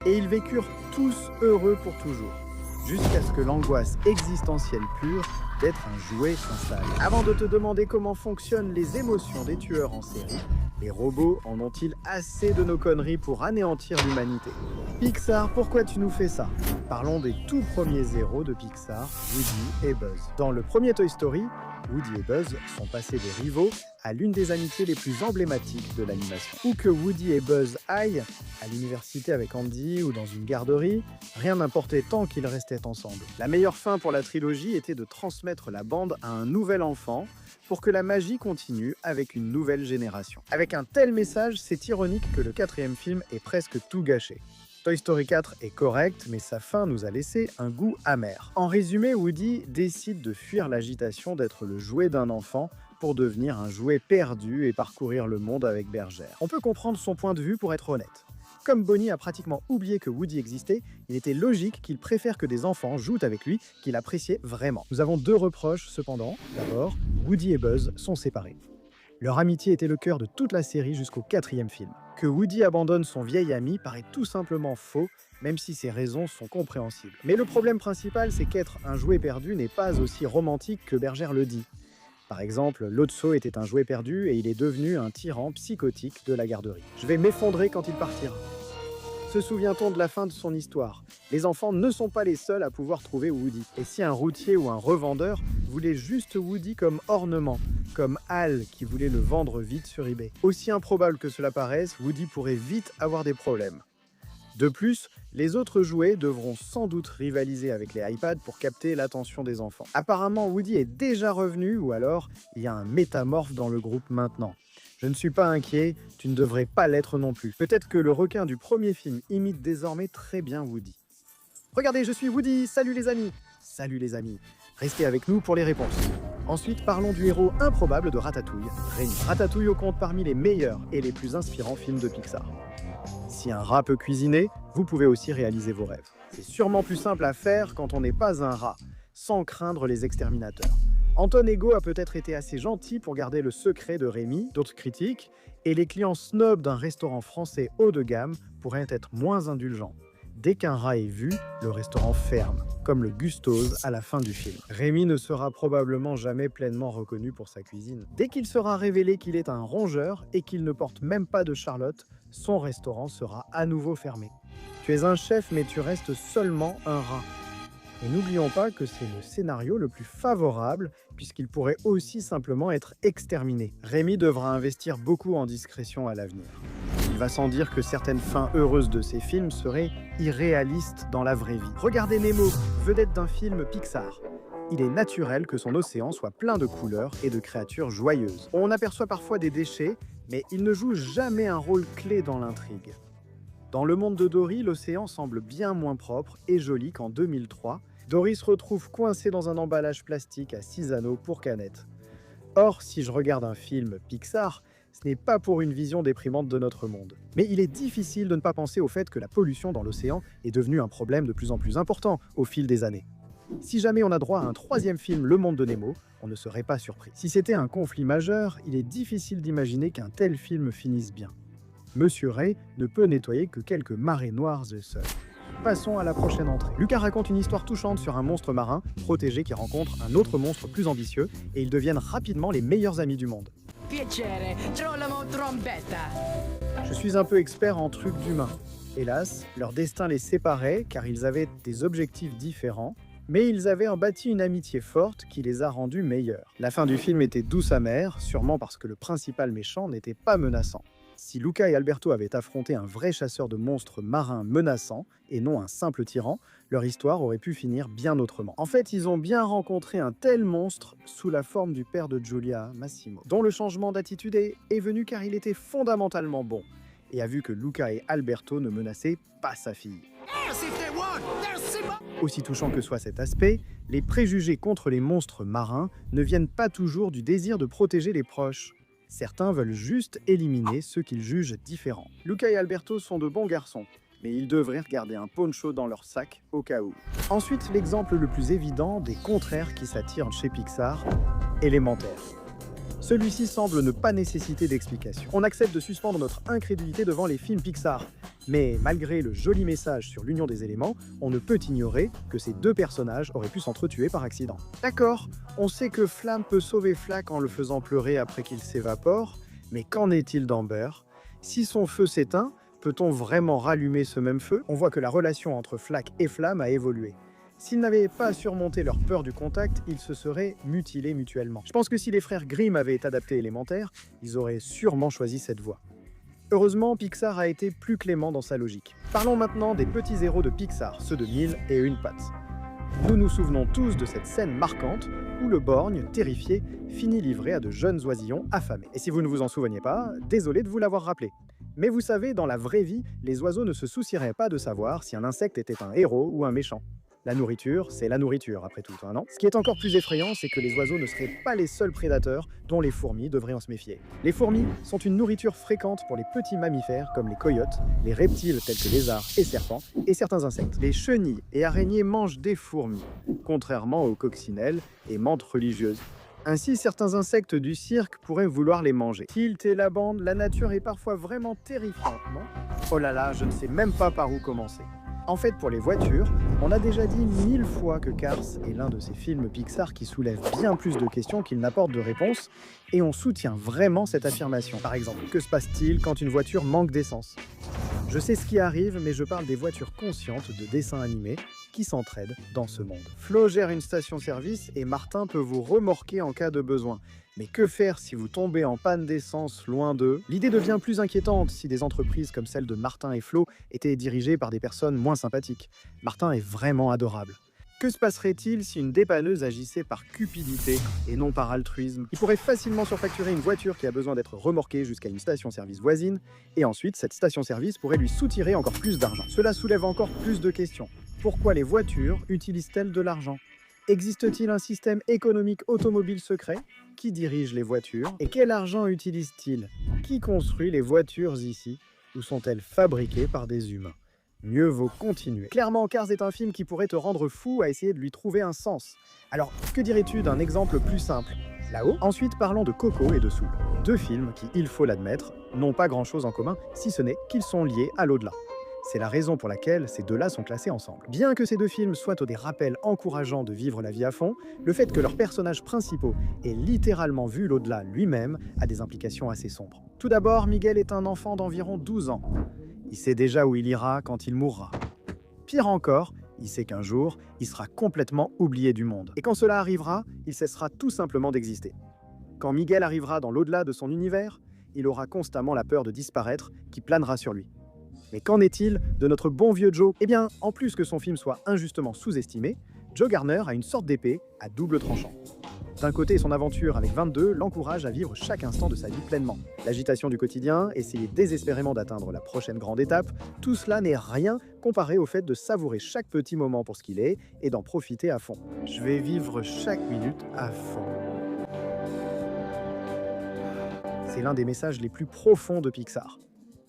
Et ils vécurent tous heureux pour toujours, jusqu'à ce que l'angoisse existentielle pure d'être un jouet s'installe. Avant de te demander comment fonctionnent les émotions des tueurs en série, les robots en ont-ils assez de nos conneries pour anéantir l'humanité? Pixar, pourquoi tu nous fais ça? Parlons des tout premiers héros de Pixar, Woody et Buzz. Dans le premier Toy Story, Woody et Buzz sont passés des rivaux à l'une des amitiés les plus emblématiques de l'animation. Où que Woody et Buzz aillent, à l'université avec Andy ou dans une garderie, rien n'importait tant qu'ils restaient ensemble. La meilleure fin pour la trilogie était de transmettre la bande à un nouvel enfant pour que la magie continue avec une nouvelle génération. Avec un tel message, c'est ironique que le quatrième film ait presque tout gâché. Toy Story 4 est correct, mais sa fin nous a laissé un goût amer. En résumé, Woody décide de fuir l'agitation d'être le jouet d'un enfant pour devenir un jouet perdu et parcourir le monde avec Bergère. On peut comprendre son point de vue pour être honnête. Comme Bonnie a pratiquement oublié que Woody existait, il était logique qu'il préfère que des enfants jouent avec lui qu'il appréciait vraiment. Nous avons deux reproches cependant. D'abord, Woody et Buzz sont séparés. Leur amitié était le cœur de toute la série jusqu'au quatrième film. Que Woody abandonne son vieil ami paraît tout simplement faux, même si ses raisons sont compréhensibles. Mais le problème principal, c'est qu'être un jouet perdu n'est pas aussi romantique que Bergère le dit. Par exemple, Lotso était un jouet perdu et il est devenu un tyran psychotique de la garderie. Je vais m'effondrer quand il partira. Se souvient-on de la fin de son histoire? Les enfants ne sont pas les seuls à pouvoir trouver Woody. Et si un routier ou un revendeur voulait juste Woody comme ornement, comme Hal qui voulait le vendre vite sur eBay? Aussi improbable que cela paraisse, Woody pourrait vite avoir des problèmes. De plus, les autres jouets devront sans doute rivaliser avec les iPads pour capter l'attention des enfants. Apparemment, Woody est déjà revenu, ou alors il y a un métamorphe dans le groupe maintenant. Je ne suis pas inquiet, tu ne devrais pas l'être non plus. Peut-être que le requin du premier film imite désormais très bien Woody. Regardez, je suis Woody, salut les amis! Salut les amis! Restez avec nous pour les réponses. Ensuite, parlons du héros improbable de Ratatouille, Rémi. Ratatouille compte parmi les meilleurs et les plus inspirants films de Pixar. Si un rat peut cuisiner, vous pouvez aussi réaliser vos rêves. C'est sûrement plus simple à faire quand on n'est pas un rat, sans craindre les exterminateurs. Anton Ego a peut-être été assez gentil pour garder le secret de Rémi, d'autres critiques, et les clients snobs d'un restaurant français haut de gamme pourraient être moins indulgents. Dès qu'un rat est vu, le restaurant ferme, comme le Gustoz à la fin du film. Rémi ne sera probablement jamais pleinement reconnu pour sa cuisine. Dès qu'il sera révélé qu'il est un rongeur et qu'il ne porte même pas de Charlotte, son restaurant sera à nouveau fermé. Tu es un chef, mais tu restes seulement un rat. Et n'oublions pas que c'est le scénario le plus favorable, puisqu'il pourrait aussi simplement être exterminé. Rémi devra investir beaucoup en discrétion à l'avenir. Il va sans dire que certaines fins heureuses de ses films seraient irréalistes dans la vraie vie. Regardez Nemo, vedette d'un film Pixar. Il est naturel que son océan soit plein de couleurs et de créatures joyeuses. On aperçoit parfois des déchets, mais il ne joue jamais un rôle clé dans l'intrigue. Dans le monde de Dory, l'océan semble bien moins propre et joli qu'en 2003. Dory se retrouve coincé dans un emballage plastique à 6 anneaux pour canettes. Or, si je regarde un film Pixar, ce n'est pas pour une vision déprimante de notre monde. Mais il est difficile de ne pas penser au fait que la pollution dans l'océan est devenue un problème de plus en plus important au fil des années. Si jamais on a droit à un troisième film Le Monde de Nemo, on ne serait pas surpris. Si c'était un conflit majeur, il est difficile d'imaginer qu'un tel film finisse bien. Monsieur Ray ne peut nettoyer que quelques marées noires et seul. Passons à la prochaine entrée. Lucas raconte une histoire touchante sur un monstre marin protégé qui rencontre un autre monstre plus ambitieux et ils deviennent rapidement les meilleurs amis du monde. Piacere, trollamo trombetta. Je suis un peu expert en trucs d'humains. Hélas, leur destin les séparait car ils avaient des objectifs différents, mais ils avaient en bâti une amitié forte qui les a rendus meilleurs. La fin du film était douce amère, sûrement parce que le principal méchant n'était pas menaçant. Si Luca et Alberto avaient affronté un vrai chasseur de monstres marins menaçant, et non un simple tyran, leur histoire aurait pu finir bien autrement. En fait, ils ont bien rencontré un tel monstre sous la forme du père de Giulia, Massimo, dont le changement d'attitude est venu car il était fondamentalement bon, et a vu que Luca et Alberto ne menaçaient pas sa fille. Aussi touchant que soit cet aspect, les préjugés contre les monstres marins ne viennent pas toujours du désir de protéger les proches. Certains veulent juste éliminer ceux qu'ils jugent différents. Luca et Alberto sont de bons garçons, mais ils devraient regarder un poncho dans leur sac au cas où. Ensuite, l'exemple le plus évident des contraires qui s'attirent chez Pixar, Élémentaire. Celui-ci semble ne pas nécessiter d'explication. On accepte de suspendre notre incrédulité devant les films Pixar. Mais malgré le joli message sur l'union des éléments, on ne peut ignorer que ces deux personnages auraient pu s'entretuer par accident. D'accord, on sait que Flamme peut sauver Flack en le faisant pleurer après qu'il s'évapore, mais qu'en est-il d'Amber? Si son feu s'éteint, peut-on vraiment rallumer ce même feu? On voit que la relation entre Flack et Flamme a évolué. S'ils n'avaient pas surmonté leur peur du contact, ils se seraient mutilés mutuellement. Je pense que si les frères Grimm avaient été adaptés élémentaires, ils auraient sûrement choisi cette voie. Heureusement, Pixar a été plus clément dans sa logique. Parlons maintenant des petits héros de Pixar, ceux de Mille et Une Patte. Nous nous souvenons tous de cette scène marquante où le borgne, terrifié, finit livré à de jeunes oisillons affamés. Et si vous ne vous en souveniez pas, désolé de vous l'avoir rappelé. Mais vous savez, dans la vraie vie, les oiseaux ne se soucieraient pas de savoir si un insecte était un héros ou un méchant. La nourriture, c'est la nourriture, après tout, non? Ce qui est encore plus effrayant, c'est que les oiseaux ne seraient pas les seuls prédateurs dont les fourmis devraient en se méfier. Les fourmis sont une nourriture fréquente pour les petits mammifères comme les coyotes, les reptiles tels que lézards et serpents, et certains insectes. Les chenilles et araignées mangent des fourmis, contrairement aux coccinelles et menthes religieuses. Ainsi, certains insectes du cirque pourraient vouloir les manger. Tilt et la bande, la nature est parfois vraiment terrifiante, non? Oh là là, je ne sais même pas par où commencer. En fait, pour les voitures, on a déjà dit 1000 fois que Cars est l'un de ces films Pixar qui soulève bien plus de questions qu'il n'apporte de réponses, et on soutient vraiment cette affirmation. Par exemple, que se passe-t-il quand une voiture manque d'essence? Je sais ce qui arrive, mais je parle des voitures conscientes de dessins animés qui s'entraident dans ce monde. Flo gère une station-service et Martin peut vous remorquer en cas de besoin. Mais que faire si vous tombez en panne d'essence loin d'eux? L'idée devient plus inquiétante si des entreprises comme celle de Martin et Flo étaient dirigées par des personnes moins sympathiques. Martin est vraiment adorable. Que se passerait-il si une dépanneuse agissait par cupidité et non par altruisme? Il pourrait facilement surfacturer une voiture qui a besoin d'être remorquée jusqu'à une station-service voisine, et ensuite cette station-service pourrait lui soutirer encore plus d'argent. Cela soulève encore plus de questions. Pourquoi les voitures utilisent-elles de l'argent? Existe-t-il un système économique automobile secret? Qui dirige les voitures? Et quel argent utilise-t-il? Qui construit les voitures ici? Ou sont-elles fabriquées par des humains? Mieux vaut continuer. Clairement, Cars est un film qui pourrait te rendre fou à essayer de lui trouver un sens. Alors, que dirais-tu d'un exemple plus simple? Là-haut. Ensuite, parlons de Coco et de Soul. Deux films qui, il faut l'admettre, n'ont pas grand-chose en commun, si ce n'est qu'ils sont liés à l'au-delà. C'est la raison pour laquelle ces deux-là sont classés ensemble. Bien que ces deux films soient des rappels encourageants de vivre la vie à fond, le fait que leurs personnages principaux aient littéralement vu l'au-delà lui-même a des implications assez sombres. Tout d'abord, Miguel est un enfant d'environ 12 ans. Il sait déjà où il ira quand il mourra. Pire encore, il sait qu'un jour, il sera complètement oublié du monde. Et quand cela arrivera, il cessera tout simplement d'exister. Quand Miguel arrivera dans l'au-delà de son univers, il aura constamment la peur de disparaître qui planera sur lui. Mais qu'en est-il de notre bon vieux Joe? Eh bien, en plus que son film soit injustement sous-estimé, Joe Garner a une sorte d'épée à double tranchant. D'un côté, son aventure avec 22 l'encourage à vivre chaque instant de sa vie pleinement. L'agitation du quotidien, essayer désespérément d'atteindre la prochaine grande étape, tout cela n'est rien comparé au fait de savourer chaque petit moment pour ce qu'il est et d'en profiter à fond. Je vais vivre chaque minute à fond. C'est l'un des messages les plus profonds de Pixar.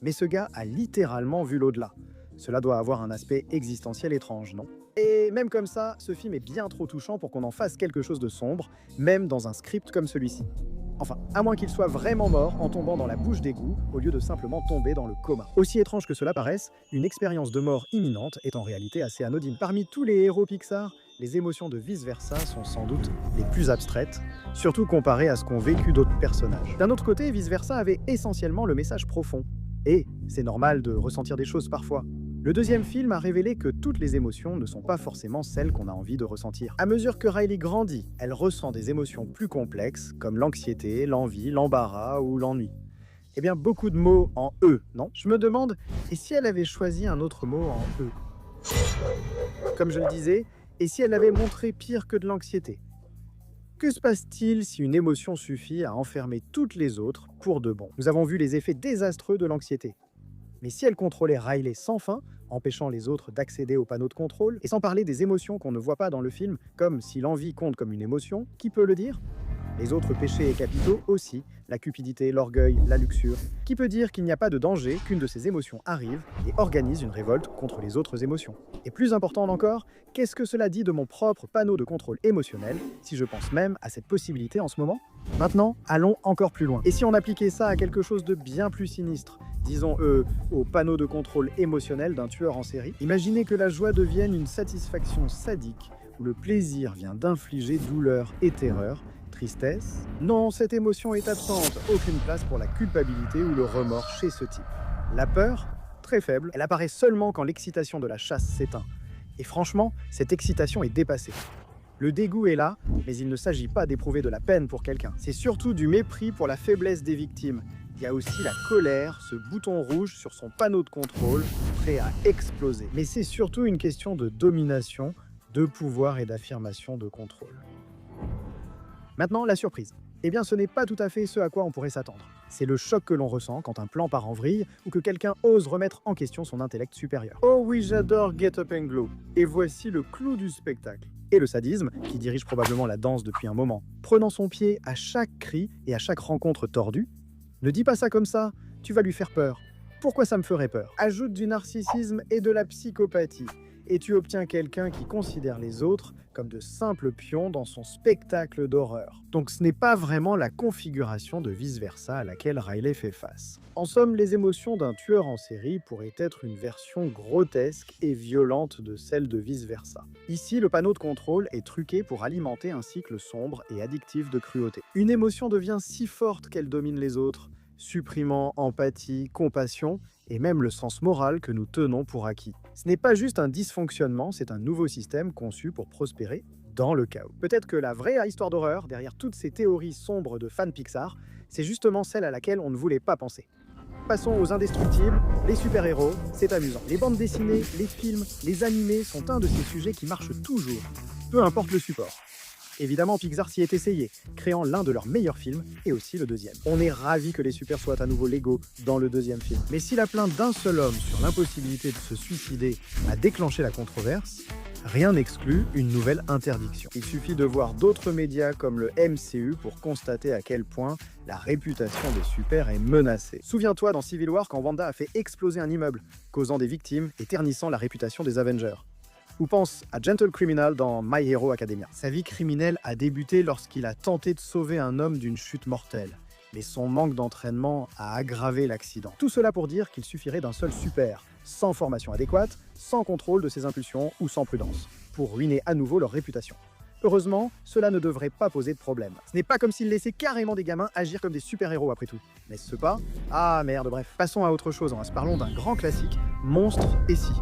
Mais ce gars a littéralement vu l'au-delà. Cela doit avoir un aspect existentiel étrange, non? Et même comme ça, ce film est bien trop touchant pour qu'on en fasse quelque chose de sombre, même dans un script comme celui-ci. Enfin, à moins qu'il soit vraiment mort en tombant dans la bouche d'égout, au lieu de simplement tomber dans le coma. Aussi étrange que cela paraisse, une expérience de mort imminente est en réalité assez anodine. Parmi tous les héros Pixar, les émotions de vice-versa sont sans doute les plus abstraites, surtout comparées à ce qu'ont vécu d'autres personnages. D'un autre côté, vice-versa avait essentiellement le message profond. Et c'est normal de ressentir des choses parfois. Le deuxième film a révélé que toutes les émotions ne sont pas forcément celles qu'on a envie de ressentir. À mesure que Riley grandit, elle ressent des émotions plus complexes, comme l'anxiété, l'envie, l'embarras ou l'ennui. Eh bien, beaucoup de mots en « E », non? Je me demande, et si elle avait choisi un autre mot en « E » ? Comme je le disais, et si elle avait montré pire que de l'anxiété? Que se passe-t-il si une émotion suffit à enfermer toutes les autres pour de bon? Nous avons vu les effets désastreux de l'anxiété. Mais si elle contrôlait Riley sans fin, empêchant les autres d'accéder au panneau de contrôle, et sans parler des émotions qu'on ne voit pas dans le film, comme si l'envie compte comme une émotion, qui peut le dire? Les autres péchés et capitaux aussi, la cupidité, l'orgueil, la luxure. Qui peut dire qu'il n'y a pas de danger qu'une de ces émotions arrive et organise une révolte contre les autres émotions? Et plus important encore, qu'est-ce que cela dit de mon propre panneau de contrôle émotionnel, si je pense même à cette possibilité en ce moment? Maintenant, allons encore plus loin. Et si on appliquait ça à quelque chose de bien plus sinistre, disons au panneau de contrôle émotionnel d'un tueur en série, imaginez que la joie devienne une satisfaction sadique, où le plaisir vient d'infliger douleur et terreur, tristesse. Non, cette émotion est absente, aucune place pour la culpabilité ou le remords chez ce type. La peur, très faible, elle apparaît seulement quand l'excitation de la chasse s'éteint. Et franchement, cette excitation est dépassée. Le dégoût est là, mais il ne s'agit pas d'éprouver de la peine pour quelqu'un. C'est surtout du mépris pour la faiblesse des victimes. Il y a aussi la colère, ce bouton rouge sur son panneau de contrôle, prêt à exploser. Mais c'est surtout une question de domination, de pouvoir et d'affirmation de contrôle. Maintenant, la surprise. Eh bien, ce n'est pas tout à fait ce à quoi on pourrait s'attendre. C'est le choc que l'on ressent quand un plan part en vrille ou que quelqu'un ose remettre en question son intellect supérieur. Oh oui, j'adore Get Up and Glow. Et voici le clou du spectacle. Et le sadisme, qui dirige probablement la danse depuis un moment. Prenant son pied à chaque cri et à chaque rencontre tordue. Ne dis pas ça comme ça, tu vas lui faire peur. Pourquoi ça me ferait peur? Ajoute du narcissisme et de la psychopathie. Et tu obtiens quelqu'un qui considère les autres comme de simples pions dans son spectacle d'horreur. Donc ce n'est pas vraiment la configuration de vice-versa à laquelle Riley fait face. En somme, les émotions d'un tueur en série pourraient être une version grotesque et violente de celle de vice-versa. Ici, le panneau de contrôle est truqué pour alimenter un cycle sombre et addictif de cruauté. Une émotion devient si forte qu'elle domine les autres, supprimant empathie, compassion et même le sens moral que nous tenons pour acquis. Ce n'est pas juste un dysfonctionnement, c'est un nouveau système conçu pour prospérer dans le chaos. Peut-être que la vraie histoire d'horreur, derrière toutes ces théories sombres de fans Pixar, c'est justement celle à laquelle on ne voulait pas penser. Passons aux indestructibles, les super-héros, c'est amusant. Les bandes dessinées, les films, les animés sont un de ces sujets qui marchent toujours, peu importe le support. Évidemment, Pixar s'y est essayé, créant l'un de leurs meilleurs films et aussi le deuxième. On est ravis que les super soient à nouveau légaux dans le deuxième film. Mais si la plainte d'un seul homme sur l'impossibilité de se suicider a déclenché la controverse, rien n'exclut une nouvelle interdiction. Il suffit de voir d'autres médias comme le MCU pour constater à quel point la réputation des super est menacée. Souviens-toi dans Civil War quand Wanda a fait exploser un immeuble, causant des victimes et ternissant la réputation des Avengers. Ou pense à Gentle Criminal dans My Hero Academia. Sa vie criminelle a débuté lorsqu'il a tenté de sauver un homme d'une chute mortelle. Mais son manque d'entraînement a aggravé l'accident. Tout cela pour dire qu'il suffirait d'un seul super, sans formation adéquate, sans contrôle de ses impulsions ou sans prudence, pour ruiner à nouveau leur réputation. Heureusement, cela ne devrait pas poser de problème. Ce n'est pas comme s'il laissait carrément des gamins agir comme des super-héros après tout. N'est-ce pas? Ah merde, bref. Passons à autre chose, parlons d'un grand classique, Monstres et si.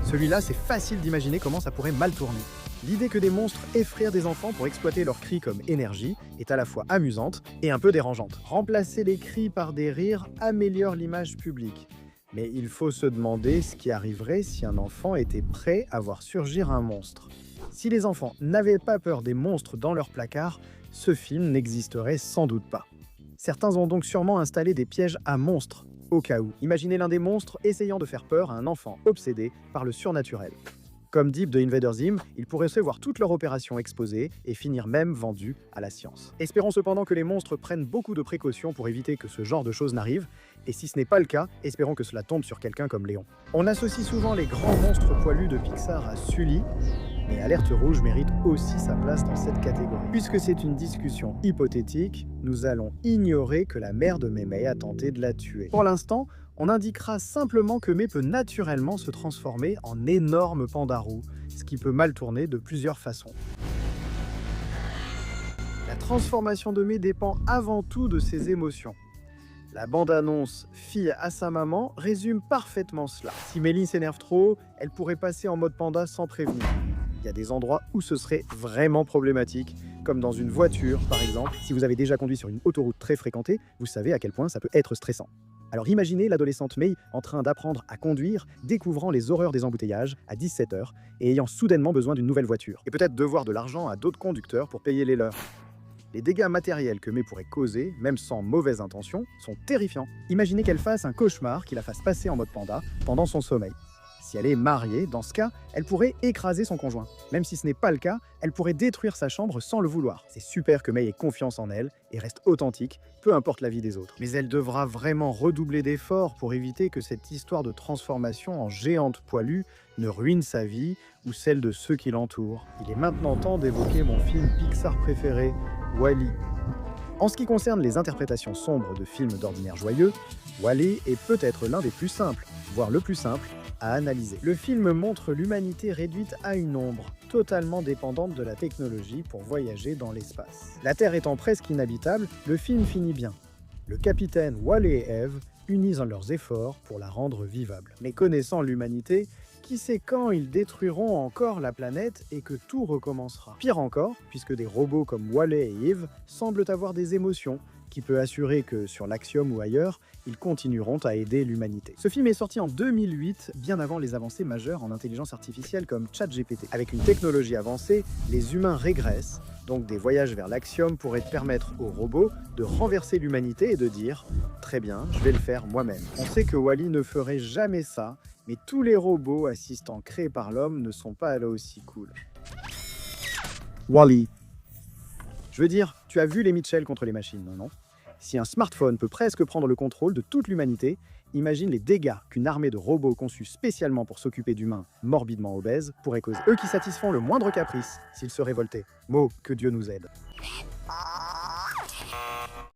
Celui-là, c'est facile d'imaginer comment ça pourrait mal tourner. L'idée que des monstres effraient des enfants pour exploiter leurs cris comme énergie est à la fois amusante et un peu dérangeante. Remplacer les cris par des rires améliore l'image publique. Mais il faut se demander ce qui arriverait si un enfant était prêt à voir surgir un monstre. Si les enfants n'avaient pas peur des monstres dans leur placard, ce film n'existerait sans doute pas. Certains ont donc sûrement installé des pièges à monstres, au cas où. Imaginez l'un des monstres essayant de faire peur à un enfant obsédé par le surnaturel. Comme Deep de Invader Zim, ils pourraient se voir toutes leurs opérations exposées et finir même vendus à la science. Espérons cependant que les monstres prennent beaucoup de précautions pour éviter que ce genre de choses n'arrive, et si ce n'est pas le cas, espérons que cela tombe sur quelqu'un comme Léon. On associe souvent les grands monstres poilus de Pixar à Sully, mais Alerte Rouge mérite aussi sa place dans cette catégorie. Puisque c'est une discussion hypothétique, nous allons ignorer que la mère de Mémé a tenté de la tuer. Pour l'instant, on indiquera simplement que Mei peut naturellement se transformer en énorme pandarou, ce qui peut mal tourner de plusieurs façons. La transformation de Mei dépend avant tout de ses émotions. La bande-annonce « Fille à sa maman » résume parfaitement cela. Si Méline s'énerve trop, elle pourrait passer en mode panda sans prévenir. Il y a des endroits où ce serait vraiment problématique, comme dans une voiture par exemple. Si vous avez déjà conduit sur une autoroute très fréquentée, vous savez à quel point ça peut être stressant. Alors imaginez l'adolescente Mei en train d'apprendre à conduire, découvrant les horreurs des embouteillages à 17h et ayant soudainement besoin d'une nouvelle voiture. Et peut-être devoir de l'argent à d'autres conducteurs pour payer les leurs. Les dégâts matériels que Mei pourrait causer, même sans mauvaise intention, sont terrifiants. Imaginez qu'elle fasse un cauchemar qui la fasse passer en mode panda pendant son sommeil. Si elle est mariée, dans ce cas, elle pourrait écraser son conjoint. Même si ce n'est pas le cas, elle pourrait détruire sa chambre sans le vouloir. C'est super que Mei ait confiance en elle et reste authentique, peu importe l'avis des autres. Mais elle devra vraiment redoubler d'efforts pour éviter que cette histoire de transformation en géante poilue ne ruine sa vie ou celle de ceux qui l'entourent. Il est maintenant temps d'évoquer mon film Pixar préféré, Wall-E. En ce qui concerne les interprétations sombres de films d'ordinaire joyeux, Wall-E est peut-être l'un des plus simples, voire le plus simple, à analyser. Le film montre l'humanité réduite à une ombre, totalement dépendante de la technologie pour voyager dans l'espace. La Terre étant presque inhabitable, le film finit bien. Le capitaine Wall et Eve unissent leurs efforts pour la rendre vivable. Mais connaissant l'humanité, qui sait quand ils détruiront encore la planète et que tout recommencera. Pire encore, puisque des robots comme Wall-E et Eve semblent avoir des émotions, qui peut assurer que sur l'Axiom ou ailleurs, ils continueront à aider l'humanité. Ce film est sorti en 2008, bien avant les avancées majeures en intelligence artificielle comme ChatGPT. Avec une technologie avancée, les humains régressent, donc des voyages vers l'Axiom pourraient permettre aux robots de renverser l'humanité et de dire « Très bien, je vais le faire moi-même ». On sait que Wall-E ne ferait jamais ça, mais tous les robots assistants créés par l'homme ne sont pas là aussi cool. Wall-E. Je veux dire, tu as vu les Mitchell contre les machines, non? Si un smartphone peut presque prendre le contrôle de toute l'humanité, imagine les dégâts qu'une armée de robots conçus spécialement pour s'occuper d'humains morbidement obèses pourrait causer. Eux qui satisfont le moindre caprice s'ils se révoltaient. Mot, que Dieu nous aide.